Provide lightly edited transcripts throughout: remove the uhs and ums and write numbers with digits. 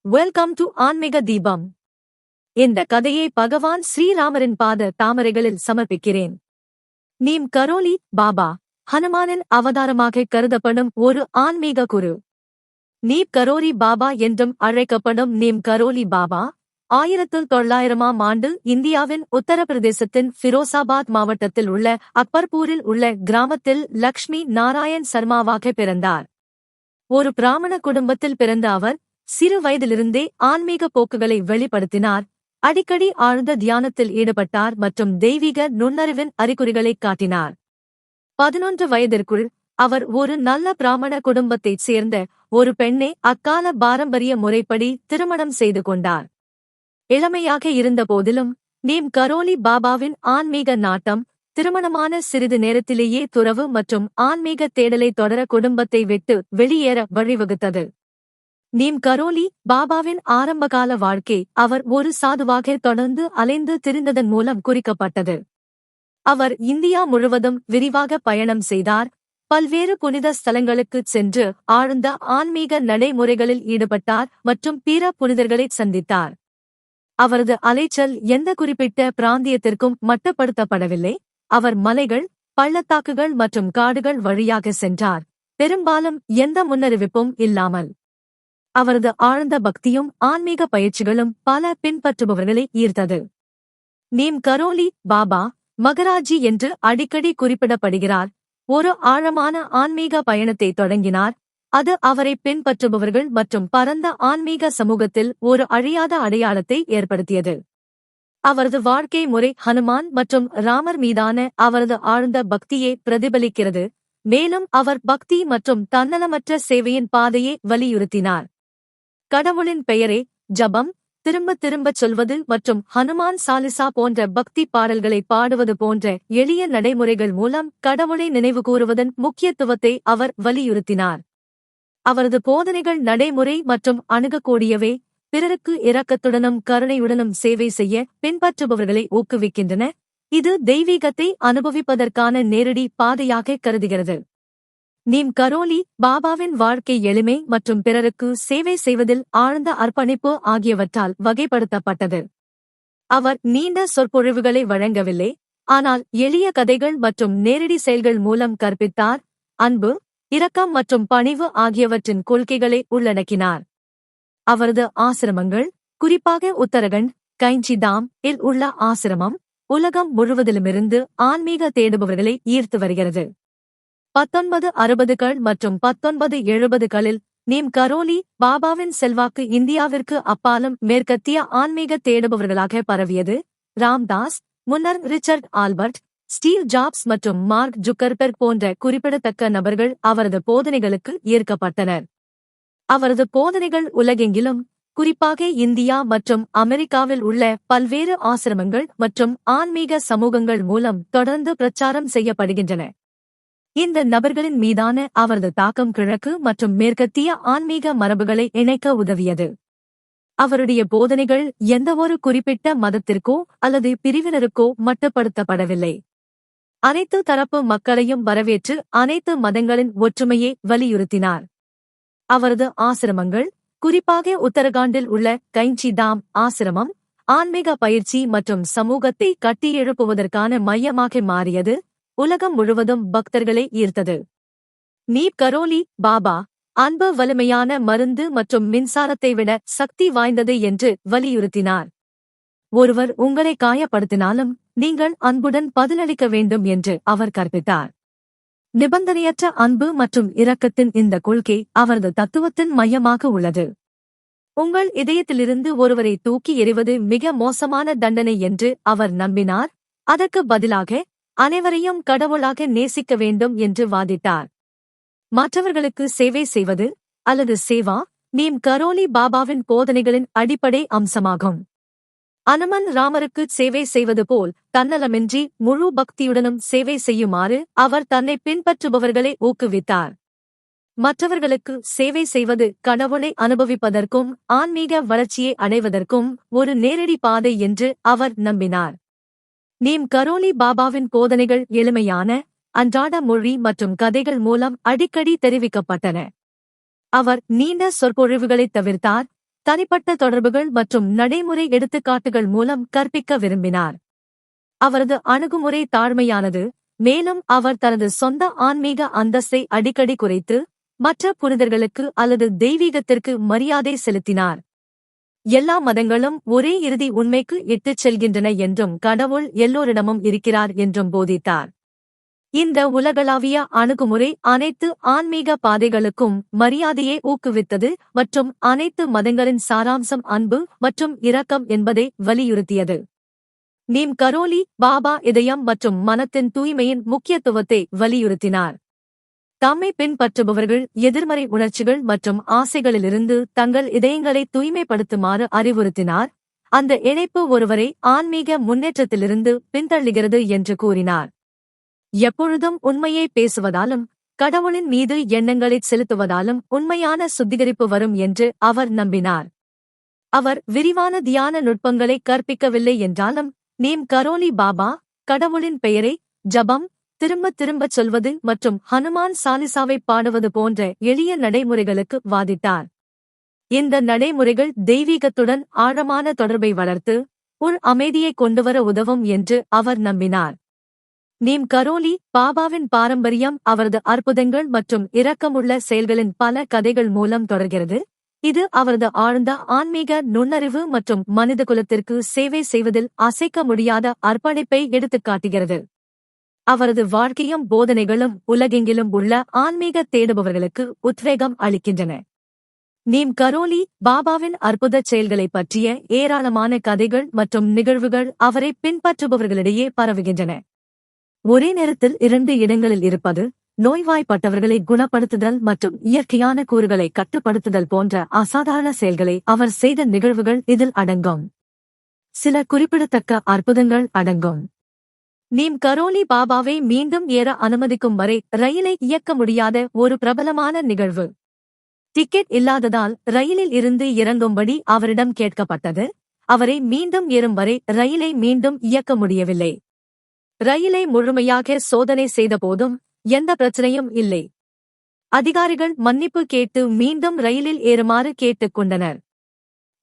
Welcome to ஆன்மீக தீபம். இந்த கதையை பகவான் ஸ்ரீராமரின் பாத தாமரைகளில் சமர்ப்பிக்கிறேன். நீம் கரோலி பாபா ஹனுமானின் அவதாரமாக கருதப்படும் ஒரு ஆன்மீக குரு. நீம் கரோலி பாபா என்றும் அழைக்கப்படும் நீம் கரோலி பாபா 1900ஆம் ஆண்டு இந்தியாவின் உத்தரப்பிரதேசத்தின் ஃபிரோசாபாத் மாவட்டத்தில் உள்ள அக்பர்பூரில் உள்ள கிராமத்தில் லக்ஷ்மி நாராயண் சர்மாவாக பிறந்தார். ஒரு பிராமண குடும்பத்தில் பிறந்த அவர் சிறு வயதிலிருந்தே ஆன்மீக போக்குகளை வெளிப்படுத்தினார். அடிக்கடி ஆழ்ந்த தியானத்தில் ஈடுபட்டார் மற்றும் தெய்வீக நுண்ணறிவின் அறிகுறிகளைக் காட்டினார். 11 வயதிற்குள் அவர் ஒரு நல்ல பிராமண குடும்பத்தைச் சேர்ந்த ஒரு பெண்ணை அக்கால பாரம்பரிய முறைப்படி திருமணம் செய்து கொண்டார். இளமையாக இருந்தபோதிலும் நீம் கரோலி பாபாவின் ஆன்மீக நாட்டம் திருமணமான சிறிது நேரத்திலேயே துறவு மற்றும் ஆன்மீக தேடலை தொடர குடும்பத்தை விட்டு வெளியேற வழிவகுத்தது. நீம் கரோலி பாபாவின் ஆரம்பகால வாழ்க்கை அவர் ஒரு சாதுவாக தொடர்ந்து அலைந்து திரிந்ததன் மூலம் குறிக்கப்பட்டது. அவர் இந்தியா முழுவதும் விரிவாக பயணம் செய்தார், பல்வேறு புனித ஸ்தலங்களுக்குச் சென்று ஆழ்ந்த ஆன்மீக நடைமுறைகளில் ஈடுபட்டார் மற்றும் பிற புனிதர்களைச் சந்தித்தார். அவரது அலைச்சல் எந்த குறிப்பிட்ட பிராந்தியத்திற்கும் மட்டுப்படுத்தப்படவில்லை. அவர் மலைகள், பள்ளத்தாக்குகள் மற்றும் காடுகள் வழியாக சென்றார், பெரும்பாலும் எந்த முன்னறிவிப்பும் இல்லாமல். அவரது ஆழ்ந்த பக்தியும் ஆன்மீக பயிற்சிகளும் பல பின்பற்றுபவர்களை ஈர்த்தது. நீம் கரோலி பாபா மகராஜி என்று அடிக்கடி குறிப்பிடப்படுகிறார். ஒரு ஆழமான ஆன்மீக பயணத்தை தொடங்கினார், அது அவரை பின்பற்றுபவர்கள் மற்றும் பரந்த ஆன்மீக சமூகத்தில் ஒரு அழியாத அடையாளத்தை ஏற்படுத்தியது. அவரது வாழ்க்கை முறை ஹனுமான் மற்றும் ராமர் மீதான அவரது ஆழ்ந்த பக்தியை பிரதிபலிக்கிறது, மேலும் அவர் பக்தி மற்றும் தன்னலமற்ற சேவையின் பாதையை வலியுறுத்தினார். கடவுளின் பெயரை ஜபம் திரும்பத் திரும்பச் சொல்வது மற்றும் ஹனுமான் சாலிசா போன்ற பக்தி பாடல்களை பாடுவது போன்ற எளிய நடைமுறைகள் மூலம் கடவுளை நினைவுகூருவதன் முக்கியத்துவத்தை அவர் வலியுறுத்தினார். அவரது போதனைகள் நடைமுறை மற்றும் அணுகக்கூடியவை, பிறருக்கு இரக்கத்துடனும் கருணையுடனும் சேவை செய்ய பின்பற்றுபவர்களை ஊக்குவிக்கின்றன. இது தெய்வீகத்தை அனுபவிப்பதற்கான நேரடி பாதையாக கருதுகிறது. நீம் கரோலி பாபாவின் வாழ்க்கை எளிமை மற்றும் பிறருக்கு சேவை செய்வதில் ஆழ்ந்த அர்ப்பணிப்பு ஆகியவற்றால் வகைப்படுத்தப்பட்டது. அவர் நீண்ட சொற்பொழிவுகளை வழங்கவில்லை, ஆனால் எளிய கதைகள் மற்றும் நேரடி செயல்கள் மூலம் கற்பித்தார். அன்பு, இரக்கம் மற்றும் பணிவு ஆகியவற்றின் கொள்கைகளை உள்ளடக்கினார். அவரது ஆசிரமங்கள், குறிப்பாக உத்தரகண்ட், கைஞ்சி தாம் இல் உள்ள ஆசிரமம், உலகம் முழுவதிலுமிருந்து ஆன்மீக தேடுபவர்களை ஈர்த்து வருகிறது. 1960கள் மற்றும் 1970களில் நீம் கரோலி பாபாவின் செல்வாக்கு இந்தியாவிற்கு அப்பாலும் மேற்கத்திய ஆன்மீக தேடுபவர்களாக பரவியது. ராம்தாஸ், முன்னர் ரிச்சர்ட் ஆல்பர்ட், ஸ்டீவ் ஜாப்ஸ் மற்றும் மார்க் ஜுக்கர்பெர்க் போன்ற குறிப்பிடத்தக்க நபர்கள் அவரது போதனைகளுக்கு ஈர்க்கப்பட்டனர். அவரது போதனைகள் உலகெங்கிலும், குறிப்பாக இந்தியா மற்றும் அமெரிக்காவில் உள்ள பல்வேறு ஆசிரமங்கள் மற்றும் ஆன்மீக சமூகங்கள் மூலம் தொடர்ந்து பிரச்சாரம் செய்யப்படுகின்றன. இந்த நபர்களின் மீதான அவரது தாக்கம் கிழக்கு மற்றும் மேற்கத்திய ஆன்மீக மரபுகளை இணைக்க உதவியது. அவருடைய போதனைகள் எந்தவொரு குறிப்பிட்ட மதத்திற்கோ அல்லது பிரிவினருக்கோ மட்டுப்படுத்தப்படவில்லை. அனைத்து தரப்பு மக்களையும் வரவேற்று அனைத்து மதங்களின் ஒற்றுமையை வலியுறுத்தினார். அவரது ஆசிரமங்கள், குறிப்பாக உத்தரகாண்டில் உள்ள கைஞ்சி தாம் ஆசிரமம், ஆன்மீக பயிற்சி மற்றும் சமூகத்தை கட்டியெழுப்புவதற்கான மையமாக மாறியது, உலகம் முழுவதும் பக்தர்களை ஈர்த்தது. நீம் கரோலி பாபா அன்பு வலிமையான மருந்து மற்றும் மின்சாரத்தை விட சக்தி வாய்ந்தது என்று வலியுறுத்தினார். ஒருவர் உங்களை காயப்படுத்தினாலும் நீங்கள் அன்புடன் பதிலளிக்க வேண்டும் என்று அவர் கற்பித்தார். நிபந்தனையற்ற அன்பு மற்றும் இரக்கத்தின் இந்த கொள்கை அவரது தத்துவத்தின் மையமாக உள்ளது. உங்கள் இதயத்திலிருந்து ஒருவரை தூக்கி எறிவது மிக மோசமான தண்டனை என்று அவர் நம்பினார். அதற்கு பதிலாக அனைவரையும் கடவுளாக நேசிக்க வேண்டும் என்று வாதிட்டார். மற்றவர்களுக்கு சேவை செய்வது அல்லது சேவா நீம் கரோலி பாபாவின் போதனைகளின் அடிப்படை அம்சமாகும். அனுமன் ராமருக்கு சேவை செய்வது போல் தன்னலமின்றி முழு பக்தியுடனும் சேவை செய்யுமாறு அவர் தன்னை பின்பற்றுபவர்களை ஊக்குவித்தார். மற்றவர்களுக்கு சேவை செய்வது கடவுளை அனுபவிப்பதற்கும் ஆன்மீக வளர்ச்சியை அடைவதற்கும் ஒரு நேரடி பாதை என்று அவர் நம்பினார். நீம் கரோலி பாபாவின் போதனைகள் எளிமையான, அன்றாட மொழி மற்றும் கதைகள் மூலம் அடிக்கடி தெரிவிக்கப்பட்டன. அவர் நீண்ட சொற்பொழிவுகளைத் தவிர்த்தார், தனிப்பட்ட தொடர்புகள் மற்றும் நடைமுறை எடுத்துக்காட்டுகள் மூலம் கற்பிக்க விரும்பினார். அவரது அணுகுமுறை தாழ்மையானது, மேலும் அவர் தனது சொந்த ஆன்மீக அந்தஸ்தை அடிக்கடி குறைத்து மற்ற புனிதர்களுக்கு அல்லது தெய்வீகத்திற்கு மரியாதை செலுத்தினார். எல்லா மதங்களும் ஒரே இறுதி உண்மைக்கு இட்டுச் செல்கின்றன என்றும் கடவுள் எல்லோரிடமும் இருக்கிறார் என்றும் போதித்தார். இந்த உலகளாவிய அணுகுமுறை அனைத்து ஆன்மீக பாதைகளுக்கும் மரியாதையை ஊக்குவித்தது மற்றும் அனைத்து மதங்களின் சாராம்சம் அன்பு மற்றும் இரக்கம் என்பதை வலியுறுத்தியது. நீம் கரோலி பாபா இதயம் மற்றும் மனத்தின் தூய்மையின் முக்கியத்துவத்தை வலியுறுத்தினார். தம்மை பின்பற்றுபவர்கள் எதிர்மறை உணர்ச்சிகள் மற்றும் ஆசைகளிலிருந்து தங்கள் இதயங்களை தூய்மைப்படுத்துமாறு அறிவுறுத்தினார். அந்த இணைப்பு ஒருவரை ஆன்மீக முன்னேற்றத்திலிருந்து பின்தள்ளுகிறது என்று கூறினார். எப்பொழுதும் உண்மையை பேசுவதாலும் கடவுளின் மீது எண்ணங்களை செலுத்துவதாலும் உண்மையான சுத்திகரிப்பு வரும் என்று அவர் நம்பினார். அவர் விரிவான தியான நுட்பங்களை கற்பிக்கவில்லை என்றாலும் நீம் கரோலி பாபா கடவுளின் பெயரை ஜபம் திரும்பத் திரும்பச் சொல்வது மற்றும் ஹனுமான் சாலிசாவை பாடுவது போன்ற எளிய நடைமுறைகளுக்கு வாதிட்டார். இந்த நடைமுறைகள் தெய்வீகத்துடன் ஆழமான தொடர்பை வளர்த்து உள் அமைதியை கொண்டுவர உதவும் என்று அவர் நம்பினார். நீம் கரோலி பாபாவின் பாரம்பரியம் அவரது அற்புதங்கள் மற்றும் இரக்கமுள்ள செயல்களின் பல கதைகள் மூலம் தொடர்கிறது. இது அவரது ஆழ்ந்த ஆன்மீக நுண்ணறிவு மற்றும் மனிதகுலத்திற்கு சேவை செய்வதில் அசைக்க முடியாத அர்ப்பணிப்பை எடுத்துக்காட்டுகிறது. அவரது வாழ்க்கையும் போதனைகளும் உலகெங்கிலும் உள்ள ஆன்மீக தேடுபவர்களுக்கு உத்வேகம் அளிக்கின்றன. நீம் கரோலி பாபாவின் அற்புதச் செயல்களைப் பற்றிய ஏராளமான கதைகள் மற்றும் நிகழ்வுகள் அவரை பின்பற்றுபவர்களிடையே பரவுகின்றன. ஒரே நேரத்தில் 2 இடங்களில் இருப்பது, நோய்வாய்ப்பட்டவர்களை குணப்படுத்துதல் மற்றும் இயற்கையான கூறுகளை கட்டுப்படுத்துதல் போன்ற அசாதாரண செயல்களை அவர் செய்த நிகழ்வுகள் இதில் அடங்கும். சில குறிப்பிடத்தக்க அற்புதங்கள் அடங்கும். நீம் கரோலி பாபாவை மீண்டும் ஏற அனுமதிக்கும் வரை ரயிலை இயக்க முடியாத ஒரு பிரபலமான நிகழ்வு. டிக்கெட் இல்லாததால் ரயிலில் இருந்து இறங்கும்படி அவரிடம் கேட்கப்பட்டது. அவரை மீண்டும் ஏறும் வரை ரயிலை மீண்டும் இயக்க முடியவில்லை. ரயிலை முழுமையாக சோதனை செய்தபோதும் எந்த பிரச்சனையும் இல்லை. அதிகாரிகள் மன்னிப்பு கேட்டு மீண்டும் ரயிலில் ஏறுமாறு கேட்டுக் கொண்டனர்.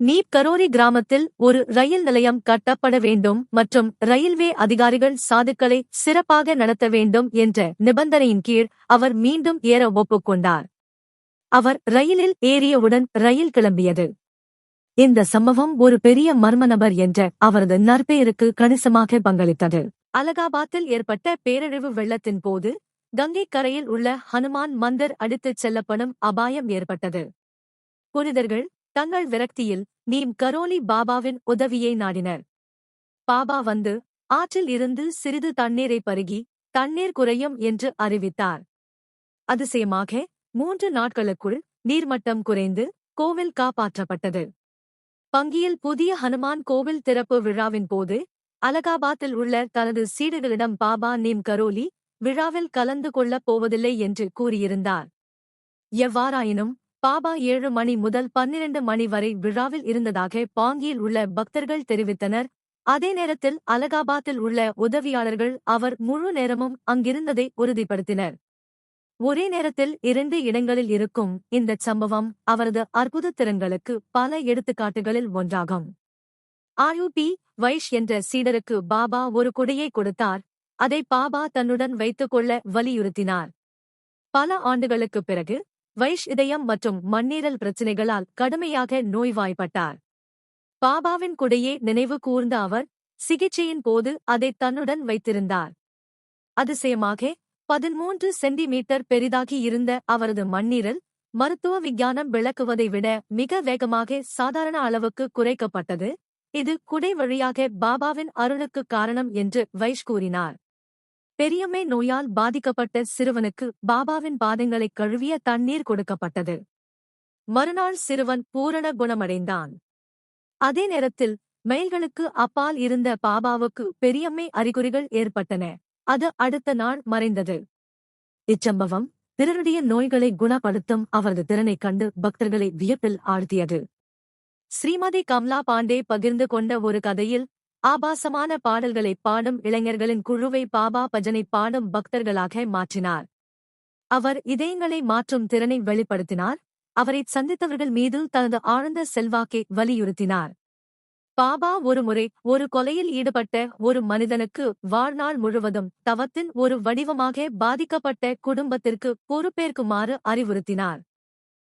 நீப் கரோரி கிராமத்தில் ஒரு ரயில் நிலையம் கட்டப்பட வேண்டும் மற்றும் ரயில்வே அதிகாரிகள் சாதுக்களை சிறப்பாக நடத்த வேண்டும் என்ற நிபந்தனையின் கீழ் அவர் மீண்டும் ஏற ஒப்புக்கொண்டார். அவர் ரயிலில் ஏறியவுடன் ரயில் கிளம்பியது. இந்த சம்பவம் ஒரு பெரிய மர்ம நபர் என்ற அவரது நற்பெயருக்கு கணிசமாக பங்களித்தது. அலகாபாத்தில் ஏற்பட்ட பேரழிவு வெள்ளத்தின் போது கங்கை கரையில் உள்ள ஹனுமான் மந்திர் அடித்துச் செல்லப்படும் அபாயம் ஏற்பட்டது. புனிதர்கள் தங்கள் விரக்தியில் நீம் கரோலி பாபாவின் உதவியை நாடினர். பாபா வந்து ஆற்றில் இருந்து சிறிது தண்ணீரை பருகி தண்ணீர் குறையும் என்று அறிவித்தார். அதிசயமாக 3 நாட்களுக்குள் நீர்மட்டம் குறைந்து கோவில் காப்பாற்றப்பட்டது. பங்கியில் புதிய ஹனுமான் கோவில் திறப்பு விழாவின் போது அலகாபாத்தில் உள்ள தனது சீடர்களிடம் பாபா நீம் கரோலி விழாவில் கலந்து கொள்ளப் போவதில்லை என்று கூறியிருந்தார். எவ்வாறாயினும் பாபா 7 மணி முதல் 12 மணி வரை விழாவில் இருந்ததாக பாங்கியில் உள்ள பக்தர்கள் தெரிவித்தனர். அதே நேரத்தில் அலகாபாத்தில் உள்ள உதவியாளர்கள் அவர் முழு நேரமும் அங்கிருந்ததை உறுதிப்படுத்தினர். ஒரே நேரத்தில் 2 இடங்களில் இருக்கும் இந்தச் சம்பவம் அவரது அற்புத திறன்களுக்கு பல எடுத்துக்காட்டுகளில் ஒன்றாகும். ஆயுபி வைஷ் என்ற சீடருக்கு பாபா ஒரு குடையை கொடுத்தார். அதை பாபா தன்னுடன் வைத்துக் கொள்ள வலியுறுத்தினார். பல ஆண்டுகளுக்குப் பிறகு வைஷ் இதயம் மற்றும் மண்ணீரல் பிரச்சினைகளால் கடுமையாக நோய்வாய்ப்பட்டார். பாபாவின் குடையை நினைவு கூர்ந்த அவர் சிகிச்சையின் போது அதை தன்னுடன் வைத்திருந்தார். அதிசயமாக 13 சென்டிமீட்டர் பெரிதாகி இருந்த அவரது மண்ணீரல் மருத்துவ விஞ்ஞானம் விளக்குவதை விட மிக வேகமாக சாதாரண அளவுக்கு குறைக்கப்பட்டது. இது குடை வழியாக பாபாவின் அருளுக்கு காரணம் என்று வைஷ் கூறினார். பெரியம்மை நோயால் பாதிக்கப்பட்ட சிறுவனுக்கு பாபாவின் பாதங்களைக் கழுவிய தண்ணீர் கொடுக்கப்பட்டது. மறுநாள் சிறுவன் பூரண குணமடைந்தான். அதே நேரத்தில் மைல்களுக்கு அப்பால் இருந்த பாபாவுக்கு பெரியம்மை அறிகுறிகள் ஏற்பட்டன. அது அடுத்த நாள் மறைந்தது. இச்சம்பவம் பிறருடைய நோய்களை குணப்படுத்தும் அவரது திறனைக் கண்டு பக்தர்களை வியப்பில் ஆழ்த்தியது. ஸ்ரீமதி கம்லா பாண்டே பகிர்ந்து கொண்ட ஒரு கதையில் ஆபாசமான பாடல்களை பாடும் இளைஞர்களின் குழுவை பாபா பஜனை பாடும் பக்தர்களாக மாற்றினார். அவர் இதயங்களை மாற்றும் திறனை வெளிப்படுத்தினார். அவரைச் சந்தித்தவர்கள் மீது தனது ஆழ்ந்த செல்வாக்கை வலியுறுத்தினார். பாபா ஒருமுறை ஒரு கொலையில் ஈடுபட்ட ஒரு மனிதனுக்கு வாழ்நாள் முழுவதும் தவத்தின் ஒரு வடிவமாக பாதிக்கப்பட்ட குடும்பத்திற்கு பொறுப்பேற்குமாறு அறிவுறுத்தினார்.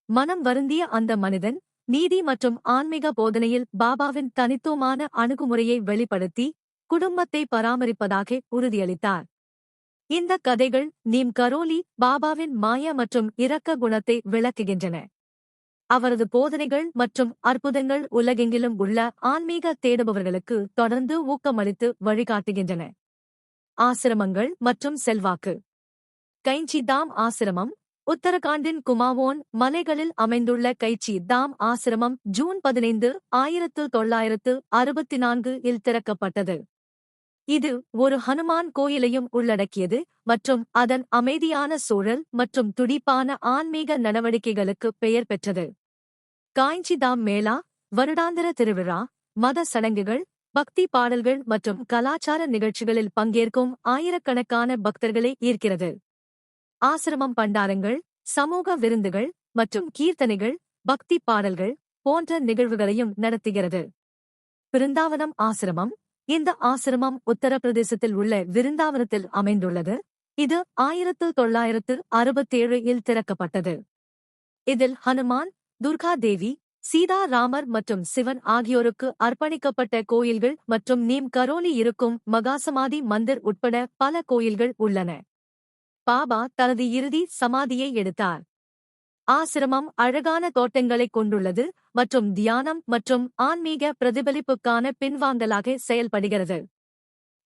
மனம் வருந்திய அந்த மனிதன் நீதி மற்றும் ஆன்மீக போதனையில் பாபாவின் தனித்துவமான அணுகுமுறையை வெளிப்படுத்தி குடும்பத்தை பராமரிப்பதாக உறுதியளித்தார். இந்த கதைகள் நீம் கரோலி பாபாவின் மாய மற்றும் இரக்க குணத்தை விளக்குகின்றன. அவரது போதனைகள் மற்றும் அற்புதங்கள் உலகெங்கிலும் உள்ள ஆன்மீக தேடுபவர்களுக்கு தொடர்ந்து ஊக்கமளித்து வழிகாட்டுகின்றன. ஆசிரமங்கள் மற்றும் செல்வாக்கு. கைச்சி தாம் ஆசிரமம் உத்தரகாண்டின் குமாவோன் மலைகளில் அமைந்துள்ள கைச்சி தாம் ஆசிரமம் ஜூன் 15, 1964 இல் திறக்கப்பட்டது. இது ஒரு ஹனுமான் கோயிலையும் உள்ளடக்கியது மற்றும் அதன் அமைதியான சூழல் மற்றும் துடிப்பான ஆன்மீக நடவடிக்கைகளுக்கு பெயர் பெற்றது. காய்ச்சி தாம் மேளா, வருடாந்திர திருவிழா, மத சடங்குகள், பக்தி பாடல்கள் மற்றும் கலாச்சார நிகழ்ச்சிகளில் பங்கேற்கும் ஆயிரக்கணக்கான பக்தர்களை ஈர்க்கிறது. ஆசிரமம் பண்டாரங்கள், சமூக விருந்துகள் மற்றும் கீர்த்தனைகள், பக்தி பாடல்கள் போன்ற நிகழ்வுகளையும் நடத்துகிறது. விருந்தாவனம் ஆசிரமம். இந்த ஆசிரமம் உத்தரப்பிரதேசத்தில் உள்ள விருந்தாவனத்தில் அமைந்துள்ளது. இது 1967 இல் திறக்கப்பட்டது. இதில் ஹனுமான், துர்கா தேவி, சீதா ராமர் மற்றும் சிவன் ஆகியோருக்கு அர்ப்பணிக்கப்பட்ட கோயில்கள் மற்றும் நீம் கரோலி இருக்கும் மகாசமாதி மந்திர் உட்பட பல கோயில்கள் உள்ளன. பாபா தனது இறுதி சமாதியை எடுத்தார். ஆசிரமம் அழகான தோட்டங்களைக் கொண்டுள்ளது மற்றும் தியானம் மற்றும் ஆன்மீக பிரதிபலிப்புக்கான பின்வாங்கலாக செயல்படுகிறது.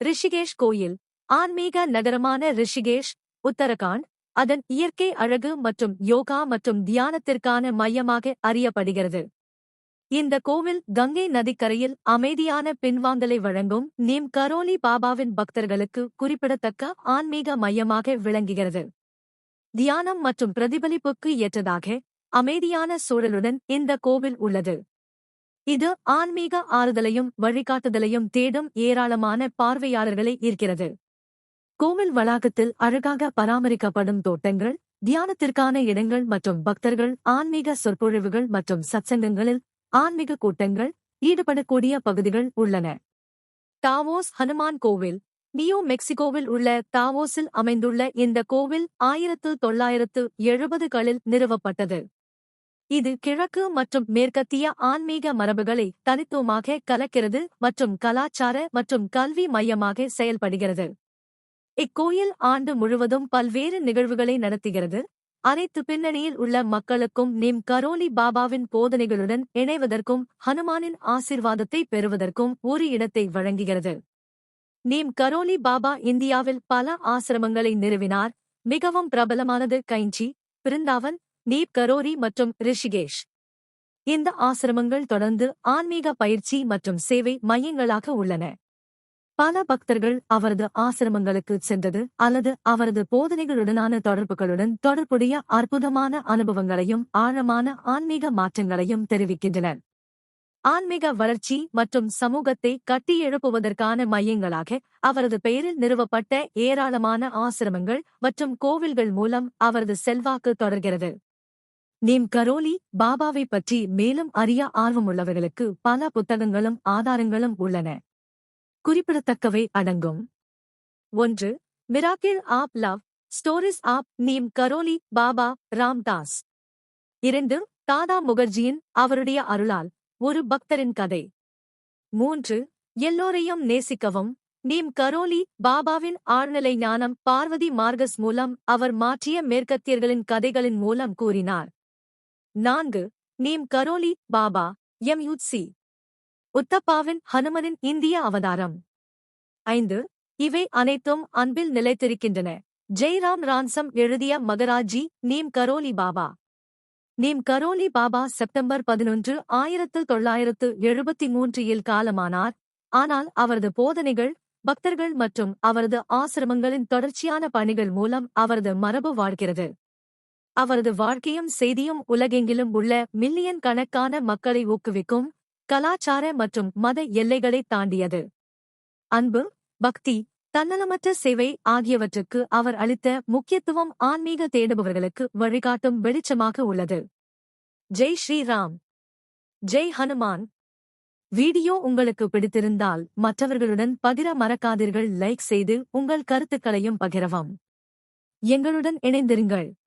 ரிஷிகேஷ் கோயில். ஆன்மீக நகரமான ரிஷிகேஷ், உத்தரகாண்ட், அதன் இயற்கை அழகு மற்றும் யோகா மற்றும் தியானத்திற்கான மையமாக அறியப்படுகிறது. இந்த கோவில் கங்கை நதிக்கரையில் அமைதியான பின்வாங்கலை வழங்கும் நீம் கரோலி பாபாவின் பக்தர்களுக்கு குறிப்பிடத்தக்க ஆன்மீக மையமாக விளங்குகிறது. தியானம் மற்றும் பிரதிபலிப்புக்கு ஏற்றதாக அமைதியான சூழலுடன் இந்த கோவில் உள்ளது. இது ஆன்மீக ஆறுதலையும் வழிகாட்டுதலையும் தேடும் ஏராளமான பார்வையாளர்களை ஈர்க்கிறது. கோவில் வளாகத்தில் அழகாக பராமரிக்கப்படும் தோட்டங்கள், தியானத்திற்கான இடங்கள் மற்றும் பக்தர்கள் ஆன்மீக சொற்பொழிவுகள் மற்றும் சத்சங்கங்களில் ஆன்மீக கூட்டங்கள் ஈடுபடக்கூடிய பகுதிகள் உள்ளன. டாவோஸ் ஹனுமான் கோவில். நியூ மெக்சிகோவில் உள்ள டாவோஸில் அமைந்துள்ள இந்த கோவில் 1970களில் நிறுவப்பட்டது. இது கிழக்கு மற்றும் மேற்கத்திய ஆன்மீக மரபுகளை தனித்துவமாக கலக்கிறது மற்றும் கலாச்சார மற்றும் கல்வி மையமாக செயல்படுகிறது. இக்கோயில் ஆண்டு முழுவதும் பல்வேறு நிகழ்வுகளை நடத்துகிறது. அனைத்து பின்னணியில் உள்ள மக்களுக்கும் நீம் கரோலி பாபாவின் போதனைகளுடன் இணைவதற்கும் ஹனுமானின் ஆசீர்வாதத்தை பெறுவதற்கும் ஒரு இடத்தை வழங்குகிறது. நீம் கரோலி பாபா இந்தியாவில் பல ஆசிரமங்களை நிறுவினார். மிகவும் பிரபலமானது கைஞ்சி, பிருந்தாவன், நீப் கரோரி மற்றும் ரிஷிகேஷ். இந்த ஆசிரமங்கள் தொடர்ந்து ஆன்மீக பயிற்சி மற்றும் சேவை மையங்களாக உள்ளன. பல பக்தர்கள் அவரது ஆசிரமங்களுக்கு சென்றது அல்லது அவரது போதனைகளுடனான தொடர்புகளுடன் தொடர்புடைய அற்புதமான அனுபவங்களையும் ஆழமான ஆன்மீக மாற்றங்களையும் தெரிவிக்கின்றனர். ஆன்மீக வளர்ச்சி மற்றும் சமூகத்தை கட்டியெழுப்புவதற்கான மையங்களாக அவரது பெயரில் நிறுவப்பட்ட ஏராளமான ஆசிரமங்கள் மற்றும் கோவில்கள் மூலம் அவரது செல்வாக்கு தொடர்கிறது. நீம் கரோலி பாபாவை பற்றி மேலும் அறிய ஆர்வமுள்ளவர்களுக்கு பல புத்தகங்களும் ஆதாரங்களும் உள்ளன. குறிப்பிடத்தக்கவை அடங்கும். 1. Miracle of love, stories of Neem Karoli Baba Ram Dass. 2. Dada முகர்ஜியின் அவருடைய அருளால் ஒரு பக்தரின் கதை. 3. எல்லோரையும் நேசிக்கவும், நீம் கரோலி பாபாவின் ஆழ்நிலை ஞானம் பார்வதி மார்கஸ் மூலம் அவர் மாற்றிய மேற்கத்தியர்களின் கதைகளின் மூலம் கூறினார். 4. நீம் கரோலி பாபா எம்யூசி உத்தப்பாவின் ஹனுமனின் இந்திய அவதாரம். 5. இவை அனைத்தும் அன்பில் நிலைத்திருக்கின்றன. ஜெய்ராம் ரான்சம் எழுதிய மகராஜி நீம் கரோலி பாபா. நீம் கரோலி பாபா செப்டம்பர் 11, 1973 இல் காலமானார். ஆனால் அவரது போதனைகள், பக்தர்கள் மற்றும் அவரது ஆசிரமங்களின் தொடர்ச்சியான பணிகள் மூலம் அவரது மரபு வாழ்கிறது. அவரது வாழ்க்கையும் செய்தியும் உலகெங்கிலும் உள்ள மில்லியன் கணக்கான மக்களை ஊக்குவிக்கும் கலாச்சார மற்றும் மத எல்லைகளை தாண்டியது. அன்பு, பக்தி, தன்னலமற்ற சேவை ஆகியவற்றுக்கு அவர் அளித்த முக்கியத்துவம் ஆன்மீக தேடுபவர்களுக்கு வழிகாட்டும் வெளிச்சமாக உள்ளது. ஜெய் ஸ்ரீராம். ஜெய் ஹனுமான். வீடியோ உங்களுக்கு பிடித்திருந்தால் மற்றவர்களுடன் பகிர மறக்காதீர்கள். லைக் செய்து உங்கள் கருத்துக்களையும் பகிரவும். எங்களுடன் இணைந்திருங்கள்.